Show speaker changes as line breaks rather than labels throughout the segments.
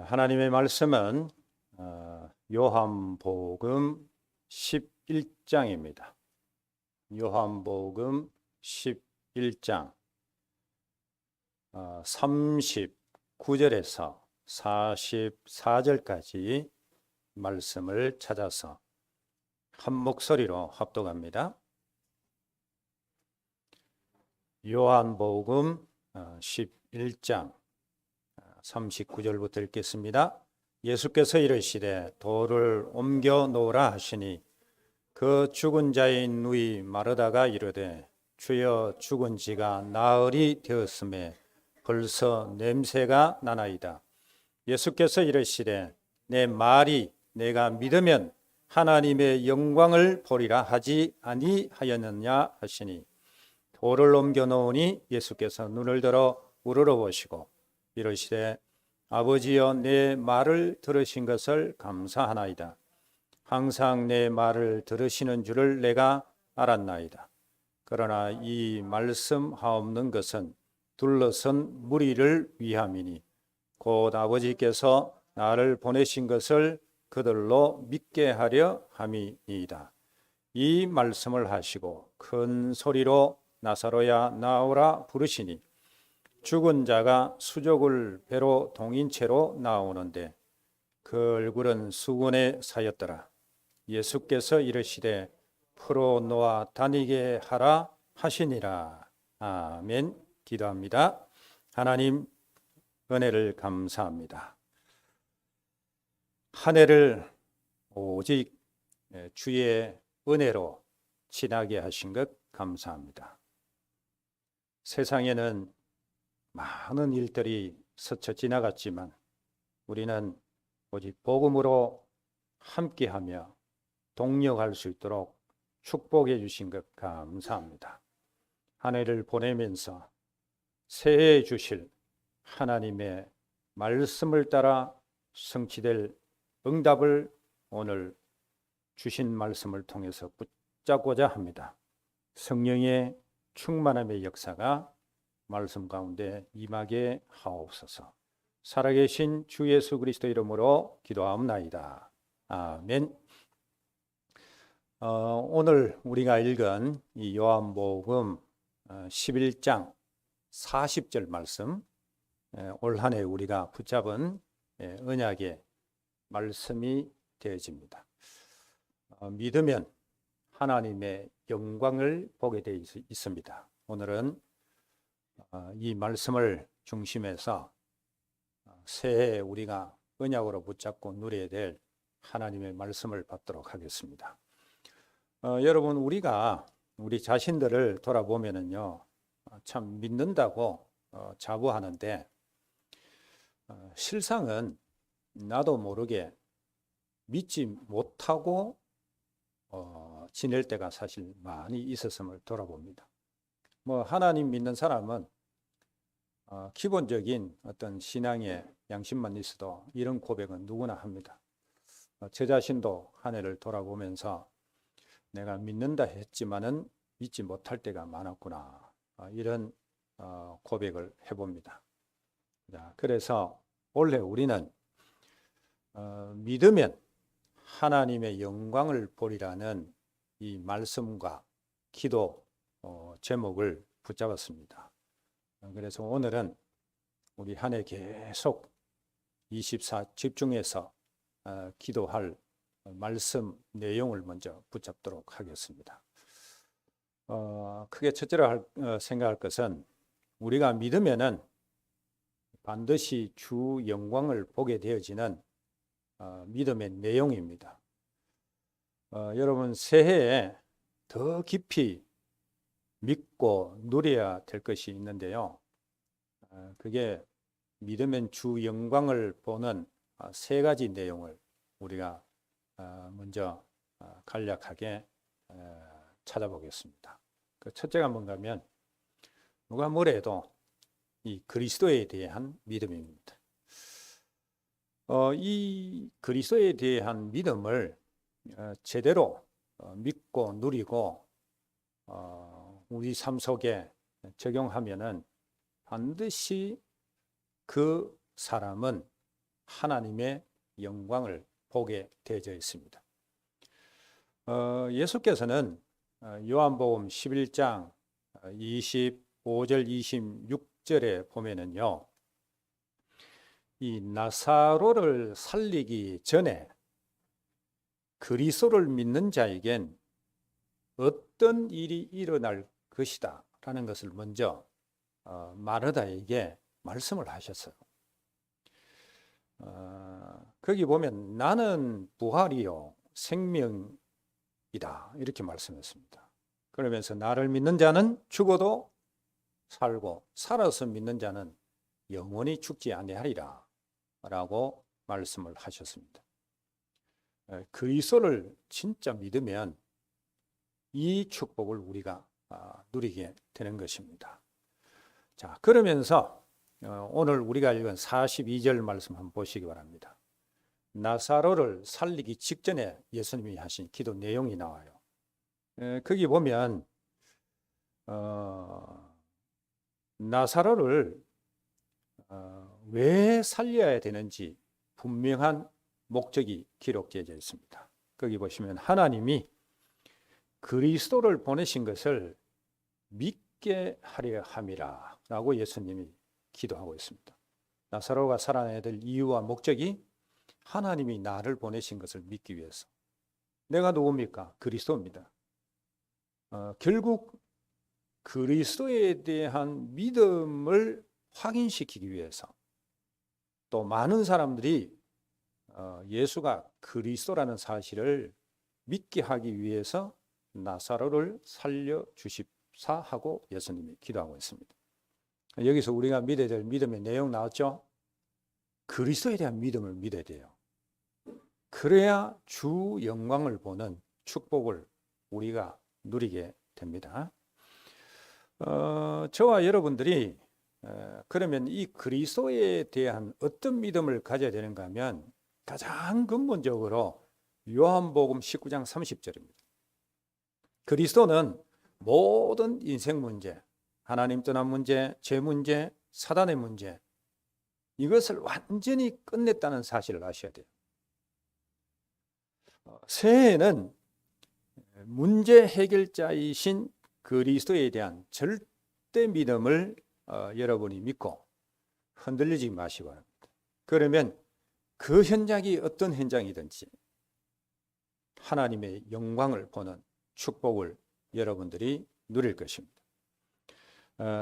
하나님의 말씀은 요한복음 11장입니다. 요한복음 11장 39절에서 44절까지 말씀을 찾아서 한 목소리로 합독합니다. 요한복음 11장 39절부터 읽겠습니다. 예수께서 이르시되 돌을 옮겨 놓으라 하시니 그 죽은 자인 누이 마르다가 이르되 주여 죽은 지가 나흘이 되었음에 벌써 냄새가 나나이다. 예수께서 이르시되 내 말이 내가 믿으면 하나님의 영광을 보리라 하지 아니하였느냐 하시니 돌을 옮겨 놓으니 예수께서 눈을 들어 우러러보시고 이르시되 아버지여 내 말을 들으신 것을 감사하나이다. 항상 내 말을 들으시는 줄을 내가 알았나이다. 그러나 이 말씀하옵는 것은 둘러선 무리를 위함이니 곧 아버지께서 나를 보내신 것을 그들로 믿게 하려 함이니이다. 이 말씀을 하시고 큰 소리로 나사로야 나오라 부르시니 죽은 자가 수족을 배로 동인 채로 나오는데 그 얼굴은 수건에 사였더라. 예수께서 이르시되 풀어 놓아 다니게 하라 하시니라. 아멘. 기도합니다. 하나님 은혜를 감사합니다. 한 해를 오직 주의 은혜로 지나게 하신 것 감사합니다. 세상에는 많은 일들이 스쳐 지나갔지만 우리는 오직 복음으로 함께하며 동력할 수 있도록 축복해 주신 것 감사합니다. 한 해를 보내면서 새해에 주실 하나님의 말씀을 따라 성취될 응답을 오늘 주신 말씀을 통해서 붙잡고자 합니다. 성령의 충만함의 역사가 말씀 가운데 임하게 하옵소서. 살아계신 주 예수 그리스도 이름으로 기도하옵나이다. 아멘. 오늘 우리가 읽은 이 요한복음 11장 40절 말씀, 올 한 해 우리가 붙잡은 언약의 말씀이 되어집니다. 믿으면 하나님의 영광을 보게 되어 있습니다. 오늘은 이 말씀을 중심해서 새해 우리가 언약으로 붙잡고 누려야 될 하나님의 말씀을 받도록 하겠습니다. 여러분 우리가 우리 자신들을 돌아보면은요 참 믿는다고 자부하는데 실상은 나도 모르게 믿지 못하고 지낼 때가 사실 많이 있었음을 돌아봅니다. 하나님 믿는 사람은 기본적인 어떤 신앙의 양심만 있어도 이런 고백은 누구나 합니다. 저 자신도 한 해를 돌아보면서 내가 믿는다 했지만은 믿지 못할 때가 많았구나 이런 고백을 해봅니다. 그래서 원래 우리는 믿으면 하나님의 영광을 보리라는 이 말씀과 기도 제목을 붙잡았습니다. 그래서 오늘은 우리 한 해 계속 24 집중해서 기도할 말씀 내용을 먼저 붙잡도록 하겠습니다. 크게 첫째로 생각할 것은 우리가 믿으면은 반드시 주 영광을 보게 되어지는 믿음의 내용입니다. 여러분 새해에 더 깊이 믿고 누려야 될 것이 있는데요. 그게 믿으면 주 영광을 보는 세 가지 내용을 우리가 먼저 간략하게 찾아보겠습니다. 그 첫째가 뭔가 하면 누가 뭐래도 이 그리스도에 대한 믿음입니다. 이 그리스도에 대한 믿음을 제대로 믿고 누리고 우리 삶 속에 적용하면은 반드시 그 사람은 하나님의 영광을 보게 되어져 있습니다. 예수께서는 요한복음 11장 25절 26절에 보면은요, 이 나사로를 살리기 전에 그리스도를 믿는 자에겐 어떤 일이 일어날 것이다 라는 것을 먼저 마르다에게 말씀을 하셨어요. 거기 보면 나는 부활이요 생명이다 이렇게 말씀했습니다. 그러면서 나를 믿는 자는 죽어도 살고 살아서 믿는 자는 영원히 죽지 아니하리라 라고 말씀을 하셨습니다. 그리스도를 진짜 믿으면 이 축복을 우리가 누리게 되는 것입니다. 자, 그러면서 오늘 우리가 읽은 42절 말씀 한번 보시기 바랍니다. 나사로를 살리기 직전에 예수님이 하신 기도 내용이 나와요. 거기 보면 나사로를 왜 살려야 되는지 분명한 목적이 기록되어 있습니다. 거기 보시면 하나님이 그리스도를 보내신 것을 믿게 하려 함이라 라고 예수님이 기도하고 있습니다. 나사로가 살아나야 될 이유와 목적이 하나님이 나를 보내신 것을 믿기 위해서. 내가 누굽니까? 그리스도입니다. 결국 그리스도에 대한 믿음을 확인시키기 위해서 또 많은 사람들이 예수가 그리스도라는 사실을 믿게 하기 위해서 나사로를 살려주십사 하고 예수님이 기도하고 있습니다. 여기서 우리가 믿어야 될 믿음의 내용 나왔죠? 그리스도에 대한 믿음을 믿어야 돼요. 그래야 주 영광을 보는 축복을 우리가 누리게 됩니다. 저와 여러분들이 그러면 이 그리스도에 대한 어떤 믿음을 가져야 되는가 하면 가장 근본적으로 요한복음 19장 30절입니다. 그리스도는 모든 인생 문제, 하나님 떠난 문제, 죄 문제, 사단의 문제, 이것을 완전히 끝냈다는 사실을 아셔야 돼요. 새해에는 문제 해결자이신 그리스도에 대한 절대 믿음을 여러분이 믿고 흔들리지 마시기 바랍니다. 그러면 그 현장이 어떤 현장이든지 하나님의 영광을 보는 축복을 여러분들이 누릴 것입니다.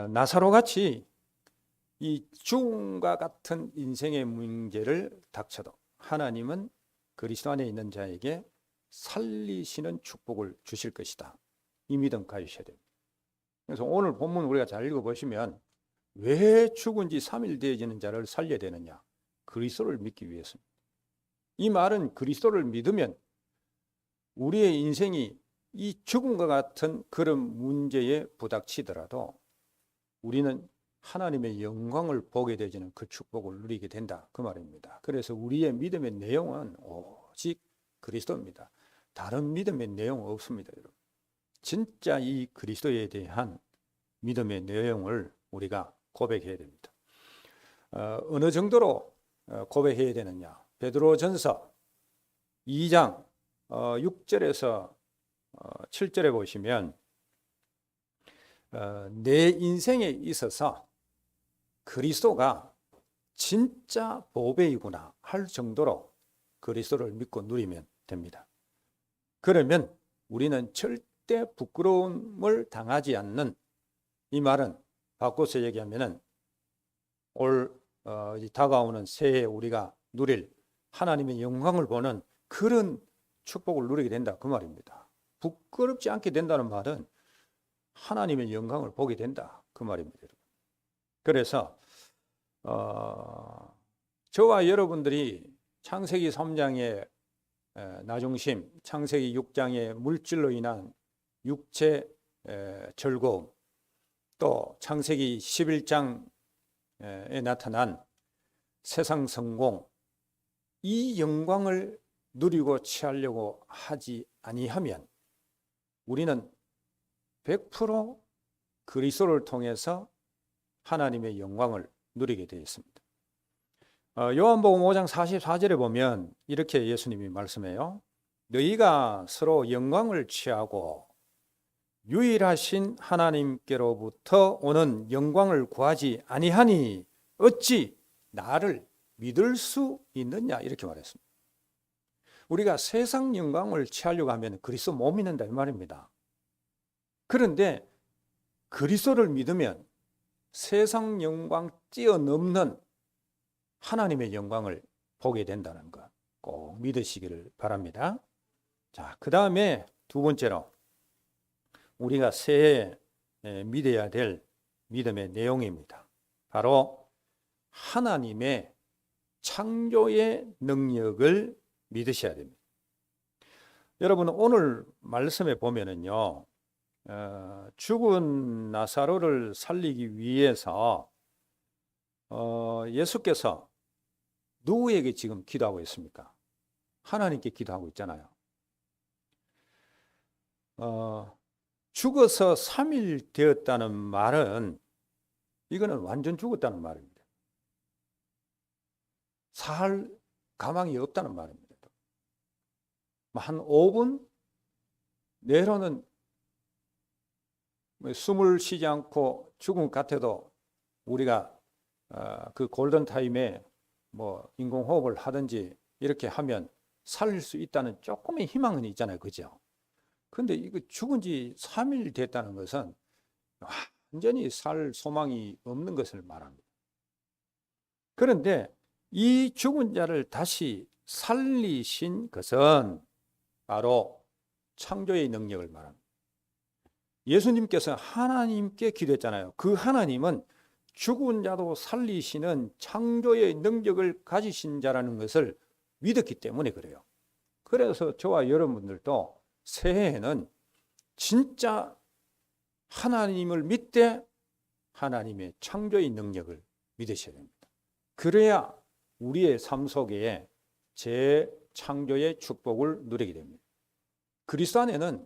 나사로같이 이 죽음과 같은 인생의 문제를 닥쳐도 하나님은 그리스도 안에 있는 자에게 살리시는 축복을 주실 것이다. 이 믿음 가지셔야 됩니다. 그래서 오늘 본문 우리가 잘 읽어보시면 왜 죽은 지 3일 되어지는 자를 살려야 되느냐? 그리스도를 믿기 위해서입니다. 이 말은 그리스도를 믿으면 우리의 인생이 이 죽음과 같은 그런 문제에 부닥치더라도 우리는 하나님의 영광을 보게 되지는 그 축복을 누리게 된다. 그 말입니다. 그래서 우리의 믿음의 내용은 오직 그리스도입니다. 다른 믿음의 내용 없습니다. 여러분. 진짜 이 그리스도에 대한 믿음의 내용을 우리가 고백해야 됩니다. 어느 정도로 고백해야 되느냐? 베드로전서 2장 6절에서 7절에 보시면 내 인생에 있어서 그리스도가 진짜 보배이구나 할 정도로 그리스도를 믿고 누리면 됩니다. 그러면 우리는 절대 부끄러움을 당하지 않는, 이 말은 바꿔서 얘기하면은 다가오는 새해에 우리가 누릴 하나님의 영광을 보는 그런 축복을 누리게 된다 그 말입니다. 부끄럽지 않게 된다는 말은 하나님의 영광을 보게 된다 그 말입니다. 그래서 저와 여러분들이 창세기 3장의 나중심, 창세기 6장의 물질로 인한 육체 즐거움, 또 창세기 11장에 나타난 세상 성공, 이 영광을 누리고 취하려고 하지 아니하면 우리는 100% 그리스도를 통해서 하나님의 영광을 누리게 되어 있습니다. 요한복음 5장 44절에 보면 이렇게 예수님이 말씀해요. 너희가 서로 영광을 취하고 유일하신 하나님께로부터 오는 영광을 구하지 아니하니 어찌 나를 믿을 수 있느냐, 이렇게 말했습니다. 우리가 세상 영광을 취하려고 하면 그리스도 못 믿는다 이 말입니다. 그런데 그리스도를 믿으면 세상 영광 뛰어넘는 하나님의 영광을 보게 된다는 것 꼭 믿으시기를 바랍니다. 자, 그 다음에 두 번째로 우리가 새해 믿어야 될 믿음의 내용입니다. 바로 하나님의 창조의 능력을 믿으셔야 됩니다. 여러분, 오늘 말씀에 보면은요, 죽은 나사로를 살리기 위해서 예수께서 누구에게 지금 기도하고 있습니까? 하나님께 기도하고 있잖아요. 죽어서 3일 되었다는 말은 이거는 완전 죽었다는 말입니다. 살 가망이 없다는 말입니다. 한 5분 내로는 숨을 쉬지 않고 죽은 것 같아도 우리가 그 골든타임에 뭐 인공호흡을 하든지 이렇게 하면 살릴 수 있다는 조금의 희망은 있잖아요. 그죠? 근데 이거 죽은 지 3일 됐다는 것은 완전히 살 소망이 없는 것을 말합니다. 그런데 이 죽은 자를 다시 살리신 것은 바로 창조의 능력을 말합니다. 예수님께서 하나님께 기도했잖아요. 그 하나님은 죽은 자도 살리시는 창조의 능력을 가지신 자라는 것을 믿었기 때문에 그래요. 그래서 저와 여러분들도 새해에는 진짜 하나님을 믿되 하나님의 창조의 능력을 믿으셔야 됩니다. 그래야 우리의 삶 속에 재창조의 축복을 누리게 됩니다. 그리스도 안에는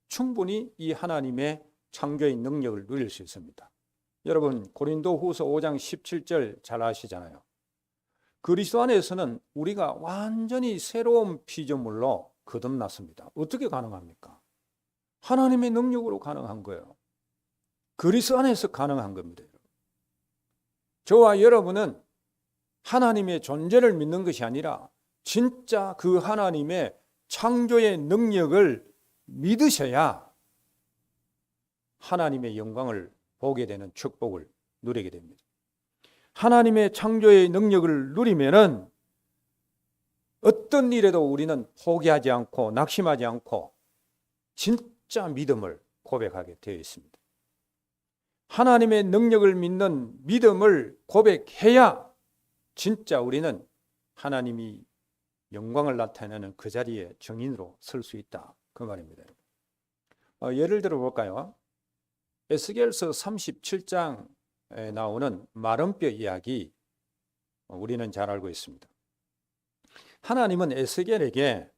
충분히 이 하나님의 창조의 능력을 누릴 수 있습니다. 여러분, 고린도후서 5장 17절 잘 아시잖아요. 그리스도 안에서는 우리가 완전히 새로운 피조물로 거듭났습니다. 어떻게 가능합니까? 하나님의 능력으로 가능한 거예요. 그리스도 안에서 가능한 겁니다. 저와 여러분은 하나님의 존재를 믿는 것이 아니라 진짜 그 하나님의 창조의 능력을 믿으셔야 하나님의 영광을 보게 되는 축복을 누리게 됩니다. 하나님의 창조의 능력을 누리면은 어떤 일에도 우리는 포기하지 않고 낙심하지 않고 진짜 믿음을 고백하게 되어 있습니다. 하나님의 능력을 믿는 믿음을 고백해야 진짜 우리는 하나님이 영광을 나타내는 그 자리에 증인으로 설 수 있다, 그 말입니다. 예를 들어 볼까요? 에스겔서 37장에 나오는 마른뼈 이야기 우리는 잘 알고 있습니다. 하나님은 에스겔에게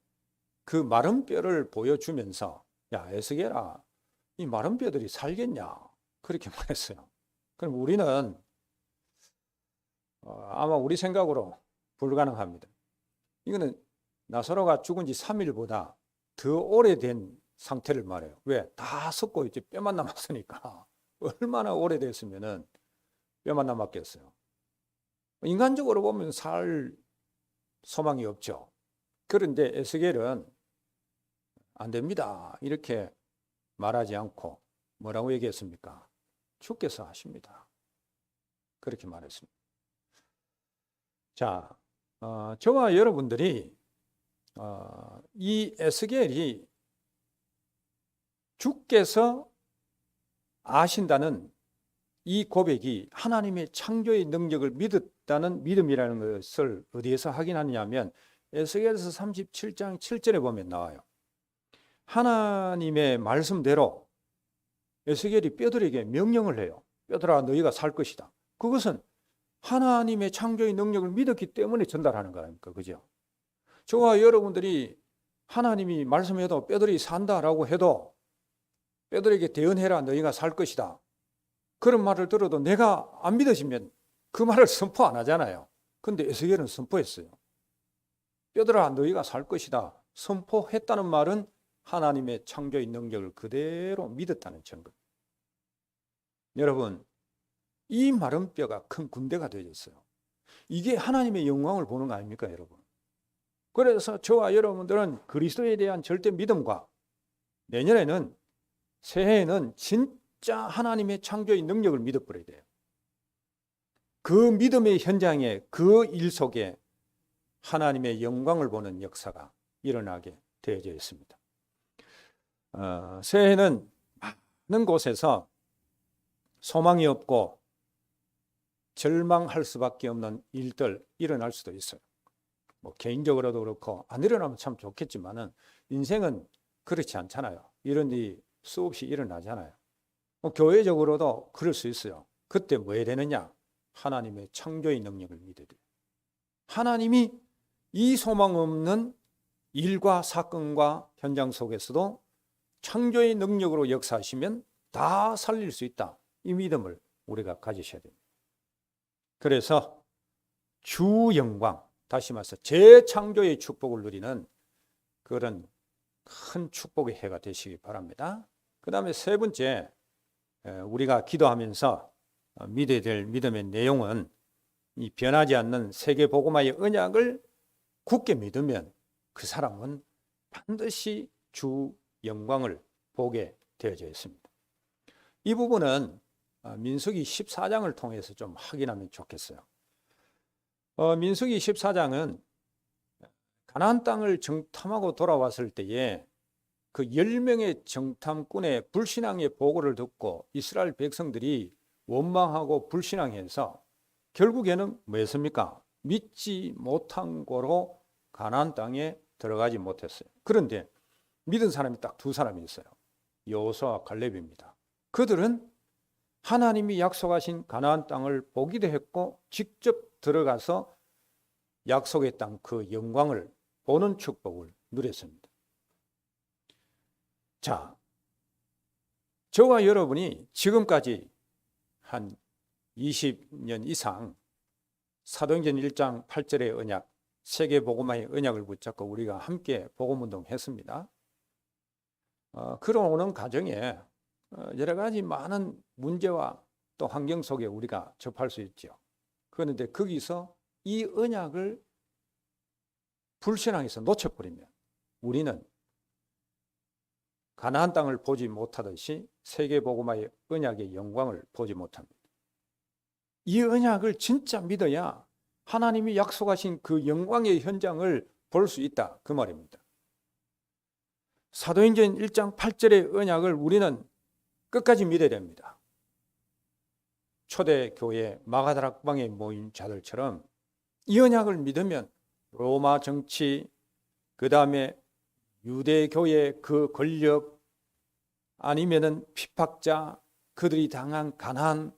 그 마른 뼈를 보여주면서 야, 에스겔아, 이 마른 뼈들이 살겠냐? 그렇게 말했어요. 그럼 우리는 아마 우리 생각으로 불가능합니다. 이거는 나사로가 죽은 지 3일보다 더 오래된 상태를 말해요. 왜? 다 썩고 이제 뼈만 남았으니까. 얼마나 오래됐으면은 뼈만 남았겠어요. 인간적으로 보면 살 소망이 없죠. 그런데 에스겔은 안 됩니다, 이렇게 말하지 않고 뭐라고 얘기했습니까? 주께서 하십니다. 그렇게 말했습니다. 자, 저와 여러분들이 이 에스겔이 주께서 아신다는 이 고백이 하나님의 창조의 능력을 믿었다는 믿음이라는 것을 어디에서 확인하느냐면 에스겔서 37장 7절에 보면 나와요. 하나님의 말씀대로 에스겔이 뼈들에게 명령을 해요. 뼈들아, 너희가 살 것이다. 그것은 하나님의 창조의 능력을 믿었기 때문에 전달하는 거 아닙니까? 그죠? 저와 여러분들이 하나님이 말씀해도 뼈들이 산다라고 해도 뼈들에게 대언해라, 너희가 살 것이다, 그런 말을 들어도 내가 안 믿어지면 그 말을 선포 안 하잖아요. 근데 에스겔은 선포했어요. 뼈들아 너희가 살 것이다. 선포했다는 말은 하나님의 창조의 능력을 그대로 믿었다는 증거. 여러분, 이 마른 뼈가 큰 군대가 되어졌어요. 이게 하나님의 영광을 보는 거 아닙니까, 여러분? 그래서 저와 여러분들은 그리스도에 대한 절대 믿음과 내년에는 새해에는 진짜 하나님의 창조의 능력을 믿어버려야 돼요. 그 믿음의 현장에 그 일 속에 하나님의 영광을 보는 역사가 일어나게 되어져 있습니다. 새해에는 많은 곳에서 소망이 없고 절망할 수밖에 없는 일들 일어날 수도 있어요. 뭐 개인적으로도 그렇고 안 일어나면 참 좋겠지만은 인생은 그렇지 않잖아요. 이런 일이 수없이 일어나잖아요. 교회적으로도 그럴 수 있어요. 그때 뭐 해야 되느냐? 하나님의 창조의 능력을 믿어야 돼요. 하나님이 이 소망 없는 일과 사건과 현장 속에서도 창조의 능력으로 역사하시면 다 살릴 수 있다. 이 믿음을 우리가 가지셔야 됩니다. 그래서 주 영광, 다시 말해서 재창조의 축복을 누리는 그런 큰 축복의 해가 되시기 바랍니다. 그 다음에 세 번째, 우리가 기도하면서 믿어야 될 믿음의 내용은 이 변하지 않는 세계 복음화의 언약을 굳게 믿으면 그 사람은 반드시 주 영광을 보게 되어져 있습니다. 이 부분은 민수기 14장을 통해서 좀 확인하면 좋겠어요. 민수기 14장은 가나안 땅을 정탐하고 돌아왔을 때에 그 10명의 정탐꾼의 불신앙의 보고를 듣고 이스라엘 백성들이 원망하고 불신앙해서 결국에는 뭐였습니까? 믿지 못한 고로 가나안 땅에 들어가지 못했어요. 그런데 믿은 사람이 딱 두 사람이 있어요. 여호수아와 갈렙입니다. 그들은 하나님이 약속하신 가나안 땅을 보기도 했고 직접 들어가서 약속의 땅 그 영광을 보는 축복을 누렸습니다. 자, 저와 여러분이 지금까지 한 20년 이상 사도행전 1장 8절의 언약, 세계복음화의 언약을 붙잡고 우리가 함께 복음운동 했습니다. 그러는 과정에 여러 가지 많은 문제와 또 환경 속에 우리가 접할 수 있죠. 그런데 거기서 이 언약을 불신앙해서 놓쳐버리면 우리는 가나안 땅을 보지 못하듯이 세계복음화의 언약의 영광을 보지 못합니다. 이 언약을 진짜 믿어야 하나님이 약속하신 그 영광의 현장을 볼 수 있다 그 말입니다. 사도행전 1장 8절의 언약을 우리는 끝까지 믿어야 됩니다. 초대교회 마가다락방에 모인 자들처럼 이 언약을 믿으면 로마 정치, 그 다음에 유대교회 그 권력, 아니면은 핍박자, 그들이 당한 가난,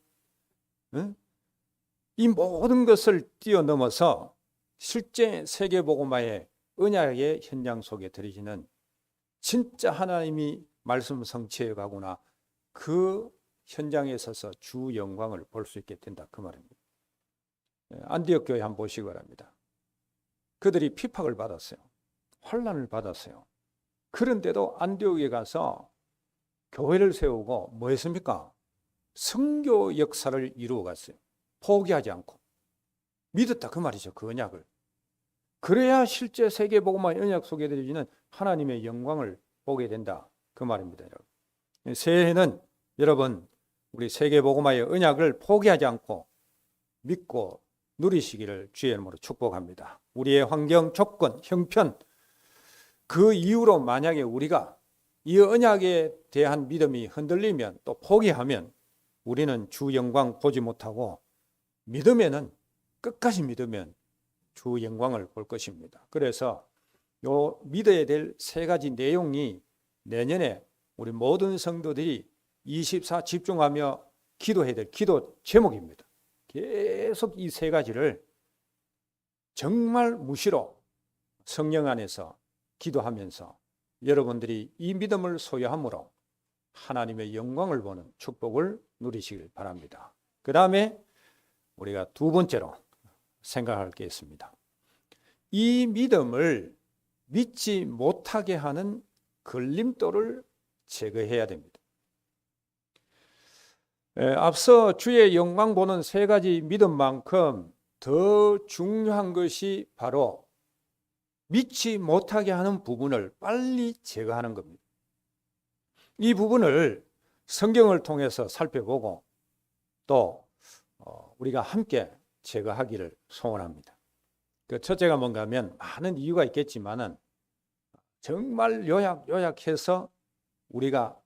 이 모든 것을 뛰어넘어서 실제 세계복음화의 언약의 현장 속에 들이시는 진짜 하나님이 말씀 성취해 가구나 그 현장에 서서 주 영광을 볼 수 있게 된다 그 말입니다. 안디옥 교회 한번 보시기 바랍니다. 그들이 핍박을 받았어요. 환난을 받았어요. 그런데도 안디옥에 가서 교회를 세우고 뭐 했습니까? 선교 역사를 이루어 갔어요. 포기하지 않고 믿었다 그 말이죠. 그 언약을. 그래야 실제 세계복음화의 언약 속에 들어지는 하나님의 영광을 보게 된다 그 말입니다. 여러분. 새해에는 여러분 우리 세계복음화의 언약을 포기하지 않고 믿고 누리시기를 주의 이름으로 축복합니다. 우리의 환경, 조건, 형편 그 이유로 만약에 우리가 이 언약에 대한 믿음이 흔들리면 또 포기하면 우리는 주 영광 보지 못하고 믿으면은 끝까지 믿으면 주 영광을 볼 것입니다. 그래서 요 믿어야 될 세 가지 내용이 내년에 우리 모든 성도들이 24 집중하며 기도해야 될 기도 제목입니다. 계속 이 세 가지를 정말 무시로 성령 안에서 기도하면서 여러분들이 이 믿음을 소유함으로 하나님의 영광을 보는 축복을 누리시길 바랍니다. 그 다음에 우리가 두 번째로 생각할 게 있습니다. 이 믿음을 믿지 못하게 하는 걸림돌을 제거해야 됩니다. 앞서 주의 영광 보는 세 가지 믿음만큼 더 중요한 것이 바로 믿지 못하게 하는 부분을 빨리 제거하는 겁니다. 이 부분을 성경을 통해서 살펴보고 또 우리가 함께 제거하기를 소원합니다. 그 첫째가 뭔가 하면 많은 이유가 있겠지만은 정말 요약해서 우리가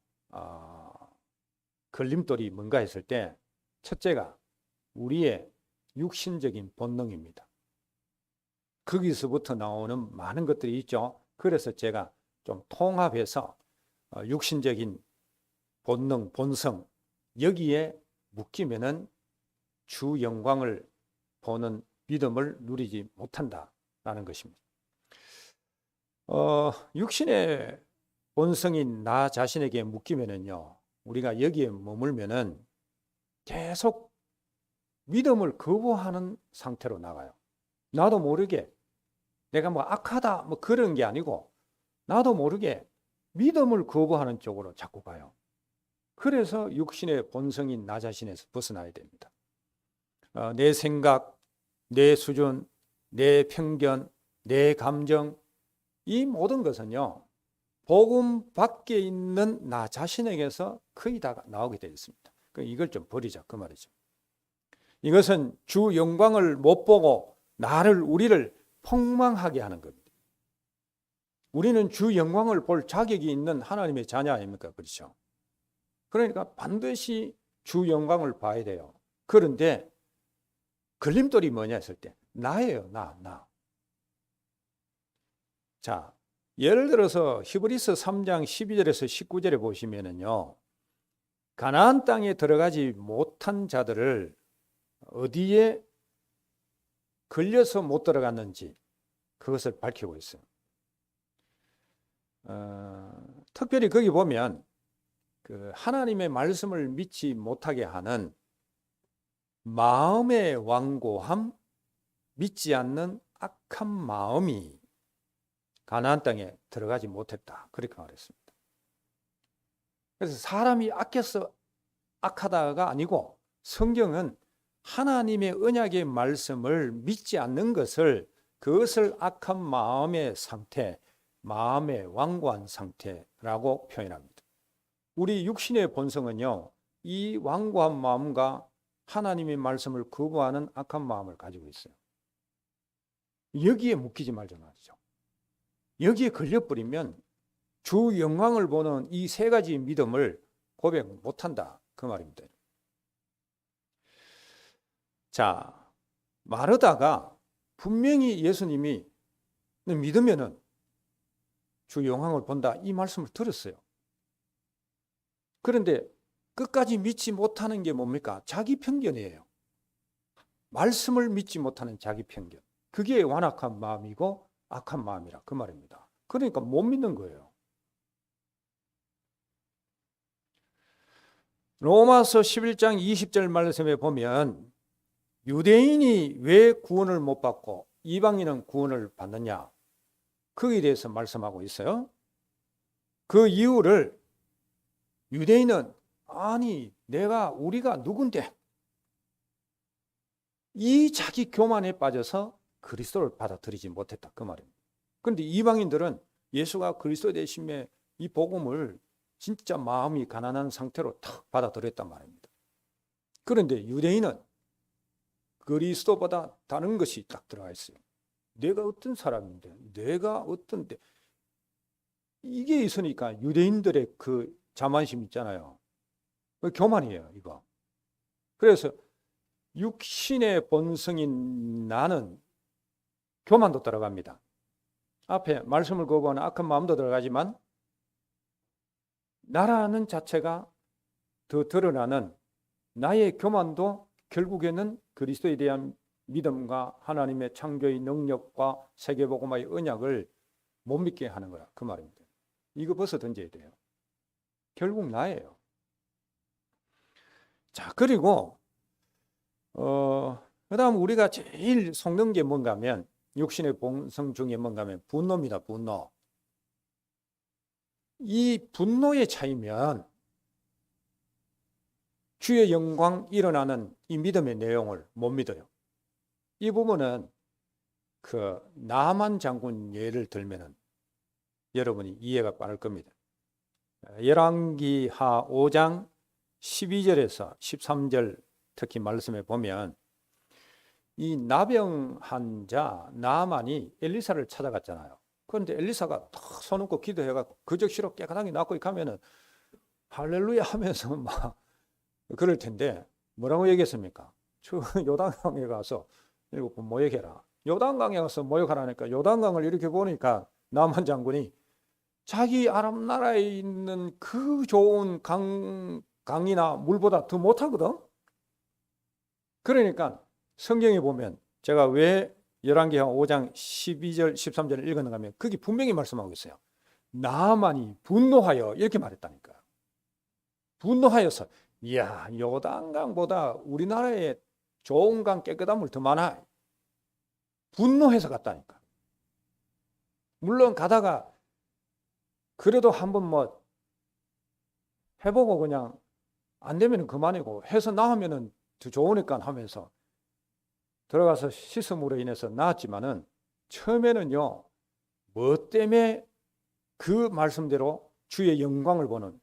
걸림돌이 뭔가 했을 때 첫째가 우리의 육신적인 본능입니다. 거기서부터 나오는 많은 것들이 있죠. 그래서 제가 좀 통합해서 육신적인 본능, 본성 여기에 묶이면은 주 영광을 보는 믿음을 누리지 못한다라는 것입니다. 육신의 본성인 나 자신에게 묶이면은요, 우리가 여기에 머물면은 계속 믿음을 거부하는 상태로 나가요. 나도 모르게 내가 뭐 악하다 뭐 그런 게 아니고 나도 모르게 믿음을 거부하는 쪽으로 자꾸 가요. 그래서 육신의 본성인 나 자신에서 벗어나야 됩니다. 내 생각, 내 수준, 내 편견, 내 감정 이 모든 것은요, 복음 밖에 있는 나 자신에게서 거의 다 나오게 되어 있습니다. 이걸 좀 버리자 그 말이죠. 이것은 주 영광을 못 보고 우리를 폭망하게 하는 겁니다. 우리는 주 영광을 볼 자격이 있는 하나님의 자녀 아닙니까? 그렇죠? 그러니까 반드시 주 영광을 봐야 돼요. 그런데 걸림돌이 뭐냐 했을 때 나예요. 나. 자, 예를 들어서 히브리서 3장 12절에서 19절에 보시면은요, 가나안 땅에 들어가지 못한 자들을 어디에 걸려서 못 들어갔는지 그것을 밝히고 있어요. 특별히 거기 보면 그 하나님의 말씀을 믿지 못하게 하는 마음의 완고함, 믿지 않는 악한 마음이 가나안 땅에 들어가지 못했다. 그렇게 말했습니다. 그래서 사람이 악해서 악하다가 아니고 성경은 하나님의 언약의 말씀을 믿지 않는 그것을 악한 마음의 상태, 마음의 완고한 상태라고 표현합니다. 우리 육신의 본성은요, 이 완고한 마음과 하나님의 말씀을 거부하는 악한 마음을 가지고 있어요. 여기에 묶이지 말자 말이죠. 여기에 걸려버리면 주 영광을 보는 이 세 가지 믿음을 고백 못한다 그 말입니다. 자, 마르다가 분명히 예수님이 믿으면은 주 영광을 본다 이 말씀을 들었어요. 그런데 끝까지 믿지 못하는 게 뭡니까? 자기 편견이에요. 말씀을 믿지 못하는 자기 편견. 그게 완악한 마음이고 악한 마음이라 그 말입니다. 그러니까 못 믿는 거예요. 로마서 11장 20절 말씀에 보면 유대인이 왜 구원을 못 받고 이방인은 구원을 받느냐? 거기에 대해서 말씀하고 있어요. 그 이유를 유대인은 우리가 누군데? 이 자기 교만에 빠져서 그리스도를 받아들이지 못했다 그 말입니다. 그런데 이방인들은 예수가 그리스도 되심의 이 복음을 진짜 마음이 가난한 상태로 탁 받아들였단 말입니다. 그런데 유대인은 그리스도보다 다른 것이 딱 들어가 있어요. 내가 어떤 사람인데, 내가 어떤데, 이게 있으니까 유대인들의 그 자만심 있잖아요. 그 교만이에요, 이거. 그래서 육신의 본성인 나는 교만도 들어갑니다. 앞에 말씀을 거부하는 악한 마음도 들어가지만 나라는 자체가 더 드러나는 나의 교만도 결국에는 그리스도에 대한 믿음과 하나님의 창조의 능력과 세계복음화의 언약을 못 믿게 하는 거라 그 말입니다. 이거 벗어 던져야 돼요. 결국 나예요. 자, 그리고 그다음 우리가 제일 속는 게 뭔가 하면 육신의 본성 중에 뭔가 하면 분노입니다. 분노. 이 분노의 차이면 주의 영광 일어나는 이 믿음의 내용을 못 믿어요. 이 부분은 그 나만 장군 예를 들면은 여러분이 이해가 빠를 겁니다. 열왕기하 5장 12절에서 13절 특히 말씀에 보면 이 나병한 자 나만이 엘리사를 찾아갔잖아요. 그런데 엘리사가 탁 손얹고 기도해가 그적시로 깨끗하게 낫고 가면은 할렐루야 하면서 막 그럴 텐데 뭐라고 얘기했습니까? 저 요단강에 가서 7번 모욕해라. 요단강에 가서 모욕하라니까 요단강을 이렇게 보니까 남한 장군이 자기 아람 나라에 있는 그 좋은 강이나 물보다 더 못하거든. 그러니까 성경에 보면 제가 왜 열왕기하 5장 12절 13절을 읽었는가 하면 거기 분명히 말씀하고 있어요. 나만이 분노하여 이렇게 말했다니까요. 분노하여서 이야 요단강보다 우리나라에 좋은 강 깨끗한 물 더 많아. 분노해서 갔다니까. 물론 가다가 그래도 한번 뭐 해보고 그냥 안 되면 그만이고 해서 나으면은 더 좋으니까 하면서 들어가서 씻음으로 인해서 나았지만은 처음에는요 뭐 때문에 그 말씀대로 주의 영광을 보는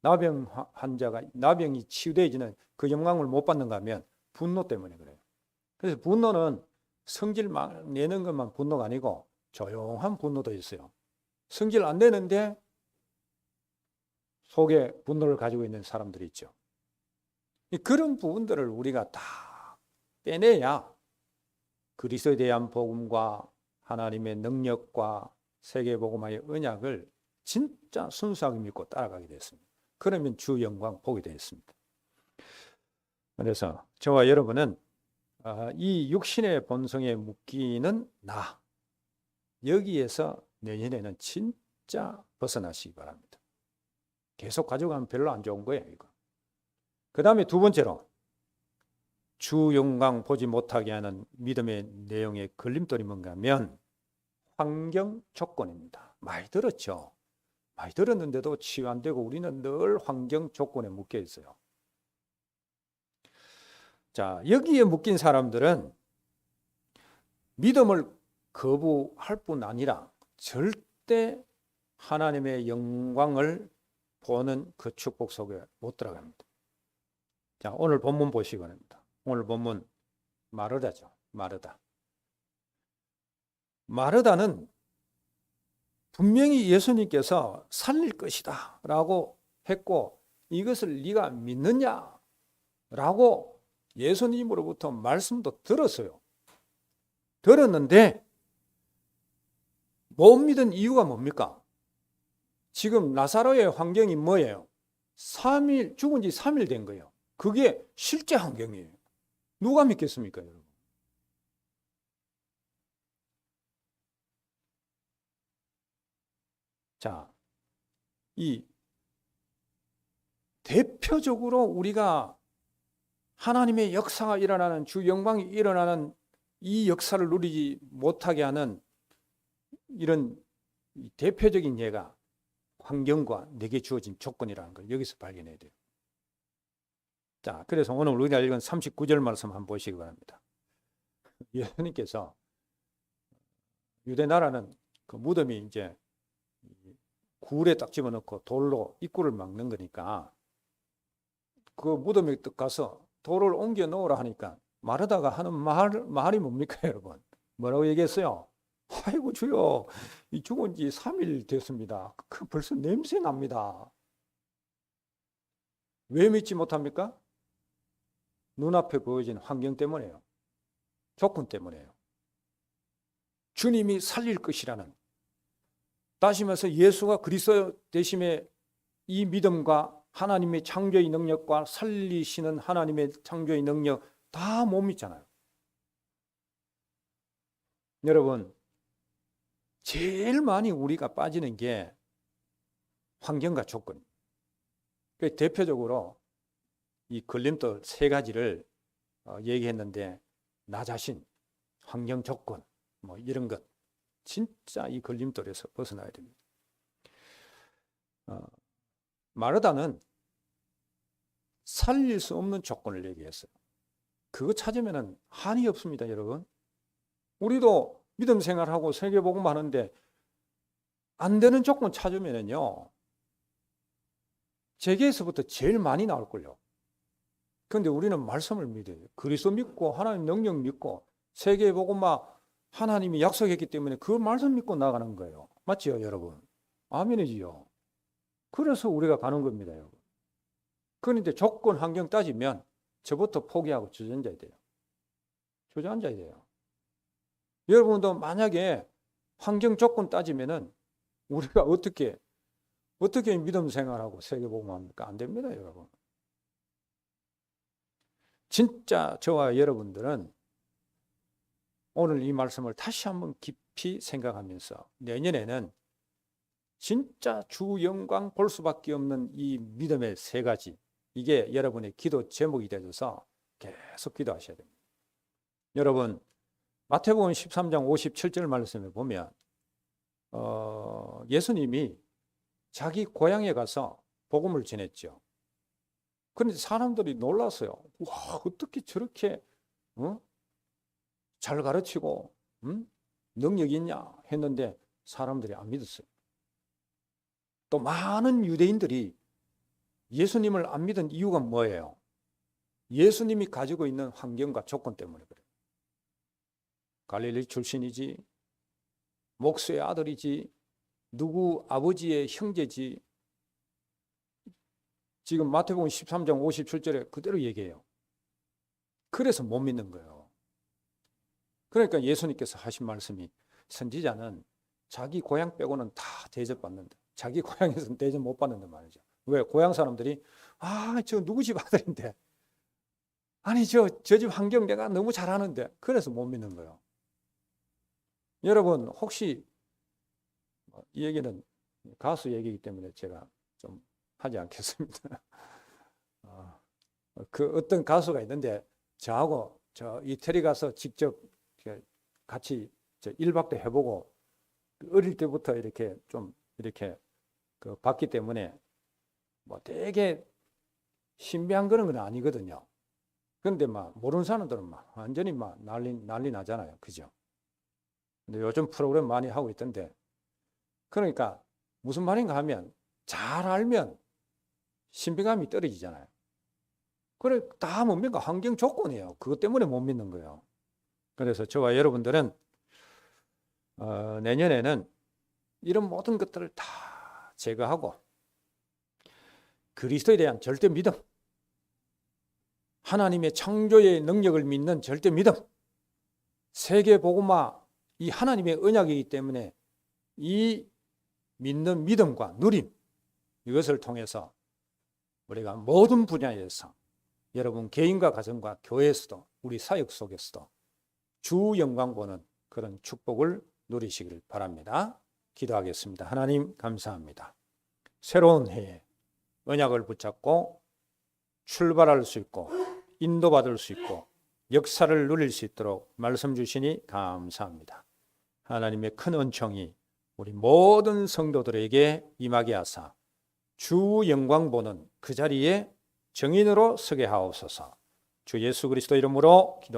나병 환자가 나병이 치유되어지는 그 영광을 못 받는가 하면 분노 때문에 그래요. 그래서 분노는 성질 내는 것만 분노가 아니고 조용한 분노도 있어요. 성질 안 내는데 속에 분노를 가지고 있는 사람들이 있죠. 그런 부분들을 우리가 다 빼내야 그리스도에 대한 복음과 하나님의 능력과 세계복음화의 언약을 진짜 순수하게 믿고 따라가게 됐습니다. 그러면 주 영광 보게 되었습니다. 그래서 저와 여러분은 이 육신의 본성에 묶이는 나 여기에서 내년에는 진짜 벗어나시기 바랍니다. 계속 가져가면 별로 안 좋은 거예요. 이거. 그 다음에 두 번째로 주 영광 보지 못하게 하는 믿음의 내용의 걸림돌이 뭔가 하면 환경 조건입니다. 많이 들었죠. 많이 들었는데도 치유 안 되고 우리는 늘 환경 조건에 묶여 있어요. 자, 여기에 묶인 사람들은 믿음을 거부할 뿐 아니라 절대 하나님의 영광을 보는 그 축복 속에 못 들어갑니다. 자, 오늘 본문 보시기 바랍니다. 오늘 본문 마르다죠. 마르다. 마르다는 분명히 예수님께서 살릴 것이다 라고 했고 이것을 네가 믿느냐 라고 예수님으로부터 말씀도 들었어요. 들었는데 못 믿은 이유가 뭡니까? 지금 나사로의 환경이 뭐예요? 3일, 죽은 지 3일 된 거예요. 그게 실제 환경이에요. 누가 믿겠습니까, 여러분? 자, 이 대표적으로 우리가 하나님의 역사가 일어나는 주 영광이 일어나는 이 역사를 누리지 못하게 하는 이런 대표적인 예가 환경과 내게 주어진 조건이라는 걸 여기서 발견해야 돼요. 자, 그래서 오늘 우리가 읽은 39절 말씀 한번 보시기 바랍니다. 예수님께서 유대 나라는 그 무덤이 이제 굴에 딱 집어넣고 돌로 입구를 막는 거니까 그 무덤에 가서 돌을 옮겨 놓으라 하니까 마르다가 하는 말이 뭡니까, 여러분? 뭐라고 얘기했어요? 아이고 주여, 이 죽은 지 3일 됐습니다. 그 벌써 냄새 납니다. 왜 믿지 못합니까? 눈앞에 보여진 환경 때문에요. 조건 때문에요. 주님이 살릴 것이라는, 다시 말해서 예수가 그리스도 되심의 이 믿음과 하나님의 창조의 능력과 살리시는 하나님의 창조의 능력 다 못 믿잖아요. 여러분, 제일 많이 우리가 빠지는 게 환경과 조건. 대표적으로 이 걸림돌 세 가지를 얘기했는데 나 자신, 환경 조건, 뭐 이런 것 진짜 이 걸림돌에서 벗어나야 됩니다. 마르다는 살릴 수 없는 조건을 얘기했어요. 그거 찾으면 한이 없습니다, 여러분. 우리도 믿음 생활하고 세계복음 하는데 안 되는 조건 찾으면요, 재계에서부터 제일 많이 나올걸요. 그런데 우리는 말씀을 믿어요. 그리스도 믿고 하나님 능력 믿고 세계복음만 하나님이 약속했기 때문에 그 말씀 믿고 나가는 거예요. 맞지요, 여러분? 아멘이지요. 그래서 우리가 가는 겁니다, 여러분. 그런데 조건 환경 따지면 저부터 포기하고 주저앉아야 돼요. 주저앉아야 돼요. 여러분도 만약에 환경 조건 따지면은 우리가 어떻게 믿음 생활하고 세계복음 합니까? 안 됩니다, 여러분. 진짜 저와 여러분들은 오늘 이 말씀을 다시 한번 깊이 생각하면서 내년에는 진짜 주 영광 볼 수밖에 없는 이 믿음의 세 가지, 이게 여러분의 기도 제목이 되어서 계속 기도하셔야 됩니다. 여러분, 마태복음 13장 57절 말씀에 보면 예수님이 자기 고향에 가서 복음을 전했죠. 그런데 사람들이 놀랐어요. 와, 어떻게 저렇게 잘 가르치고 능력이 있냐 했는데 사람들이 안 믿었어요. 또 많은 유대인들이 예수님을 안 믿은 이유가 뭐예요? 예수님이 가지고 있는 환경과 조건 때문에 그래요. 갈릴리 출신이지, 목수의 아들이지, 누구 아버지의 형제지. 지금 마태복음 13장 57절에 그대로 얘기해요. 그래서 못 믿는 거예요. 그러니까 예수님께서 하신 말씀이 선지자는 자기 고향 빼고는 다 대접받는다. 자기 고향에서는 대접 못 받는다 말이죠. 왜? 고향 사람들이 저 누구 집 아들인데, 아니 저 집 환경 내가 너무 잘하는데, 그래서 못 믿는 거예요. 여러분, 혹시 이 얘기는 가수 얘기이기 때문에 제가 좀 하지 않겠습니다. 그 어떤 가수가 있는데 저하고 저 이태리 가서 직접 같이 1박도 해보고 어릴 때부터 이렇게 좀 이렇게 봤기 때문에 뭐 되게 신비한 그런 건 아니거든요. 그런데 막 모르는 사람들은 막 완전히 막 난리 나잖아요. 그죠? 근데 요즘 프로그램 많이 하고 있던데, 그러니까 무슨 말인가 하면 잘 알면 신비감이 떨어지잖아요. 그래, 다 뭡니까? 환경 조건이에요. 그것 때문에 못 믿는 거예요. 그래서 저와 여러분들은 내년에는 이런 모든 것들을 다 제거하고 그리스도에 대한 절대 믿음, 하나님의 창조의 능력을 믿는 절대 믿음, 세계복음화 이 하나님의 언약이기 때문에 이 믿는 믿음과 누림, 이것을 통해서 우리가 모든 분야에서 여러분 개인과 가정과 교회에서도 우리 사역 속에서도 주 영광 보는 그런 축복을 누리시길 바랍니다. 기도하겠습니다. 하나님 감사합니다. 새로운 해에 언약을 붙잡고 출발할 수 있고 인도받을 수 있고 역사를 누릴 수 있도록 말씀 주시니 감사합니다. 하나님의 큰 은총이 우리 모든 성도들에게 임하게 하사 주 영광 보는 그 자리에 정인으로 서게 하옵소서. 주 예수 그리스도 이름으로 기도